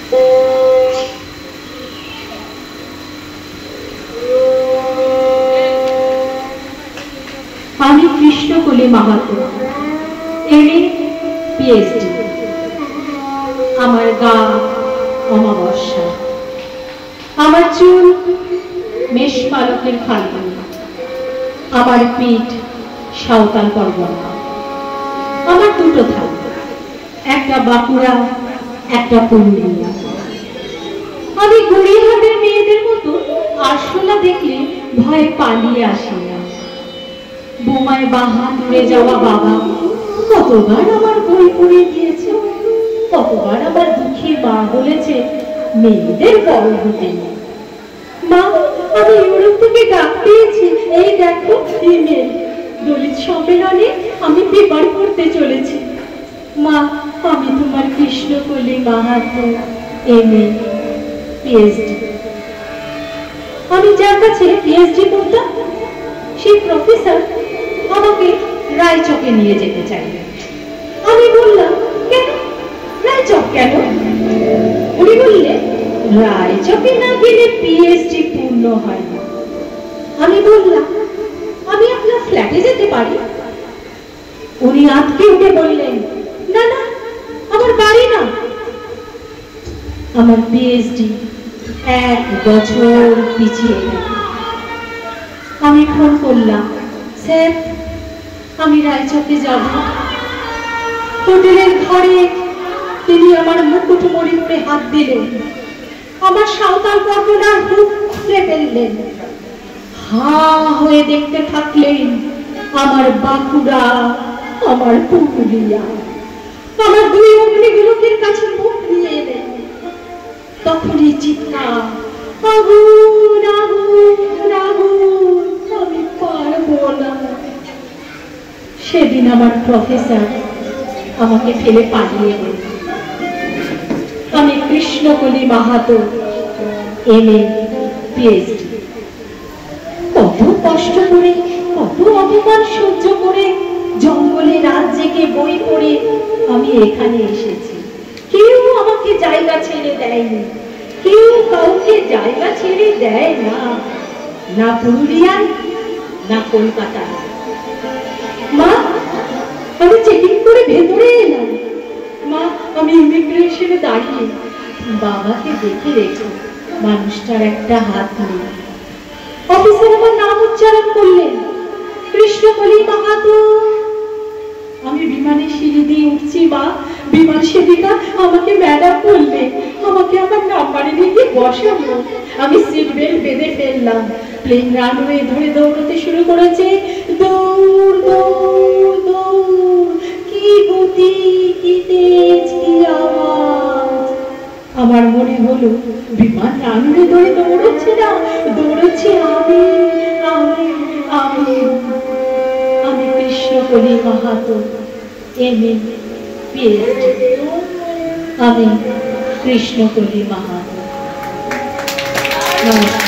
আমি Krishnakoli Mahato, MA PhD. আমার গা অমাবস্যা, আমার চুল মেষ পালকের ফাল্গুন, আমার পিঠ সাঁওতাল পরগনা। আমার দুটো থাক, একটা বাঁকুড়া, একটা পুরুলিয়া। আমি গড়িয়াহাটের মেয়েদের মতো আরশোলা দেখলে ভয়ে পালিয়ে আসি না। বোমায় বাহা দূরে যাওয়া বাবা কতবার আমার বই পড়িয়ে দিয়েছে, কতবার আমার দুঃখী মা বলেছে মেয়েদের বড় হতে নেই। মা, আমি ইউরোপ থেকে ডাক পেয়েছি, এই দেখো ইমেল। দলিত সম্মেলনে আমি পেপার পড়তে চলেছি। মা, আমি তোমার কৃষ্ণকলি মাহাতো, এমএ পিএইচডি। আমি যার কাছে পিএইচডি করতাম সেই প্রফেসর আমাকে রায়চকে নিয়ে যেতে চাইলেন। আমি বললাম, কেন রায়চক কেন? উনি বললেন, রায়চকে না গেলে পিএইচডি পূর্ণ হয় না। আমি বললাম, আমি আপনার ফ্ল্যাটে যেতে পারি? উনি আঁতকে উঠে বললেন, না না, আমার বাড়ি না। আমার পিএইচডি 1 বছর পিছিয়ে গেল। আমি ফোন করলাম, স্যার আমি রায়চকে যাব। হোটেলের ঘরে তিনি আমার মুকুট মরি করে হাত দিলেন, আমার সাঁওতাল পরগনার মুখ খুলে ফেললেন। হা হয়ে দেখতে থাকলেন আমার বাঁকুড়া, আমার পুরুলিয়া। আমার দুই অগ্নিগুলোকের কাছে মুখ নিয়ে এলেন। তখনই চিৎকার, আগুন আগুন আগুন, আমি পারবো না। সেদিন আমার প্রফেসর আমাকে ফেলে পালিয়ে গেল। আমি কৃষ্ণকলি মাহাতো, এমএ পিএইচডি। কত কষ্ট করে, কত অপমান সহ্য করে, জঙ্গলে রাত জেগে বই পড়ে আমি এখানে এসেছি। কেউ আমাকে জায়গা ছেড়ে দেয়নি, কেউ কাউকে জায়গা ছেড়ে দেয় না, না পুরুলিয়ায় না কলকাতায়। মা, আমি চেকিং করে ভেতরে এলাম। মা, আমি ইমিগ্রেশনে দাঁড়িয়ে বাবাকে দেখে রেখে মানুষটার একটা হাত নেই। অফিসার আমার নাম উচ্চারণ করলেন, কৃষ্ণকলি মাহাতো। আমি বিমানের সিঁড়ি দিয়ে উঠছি মা, বিমান সেবিকা আমাকে ম্যাডাম বললে, আমাকে আমার নাম্বারে নিয়ে বসাবো। আমি সিট বেল্ট বেঁধে ফেললাম। প্লেন রানওয়ে ধরে দৌড়তে শুরু করেছে। দৌড় দৌড় দৌড়, কি গতি, কি তেজ, কি আওয়াজ। আমার মনে হলো বিমান রানওয়ে ধরে দৌড়চ্ছে না, দৌড়চ্ছে আমি আমি আমি আমি কৃষ্ণকলি মাহাতো, এমএ পিএইচডি। আমি কৃষ্ণকলি মাহাতো। নমস্কার।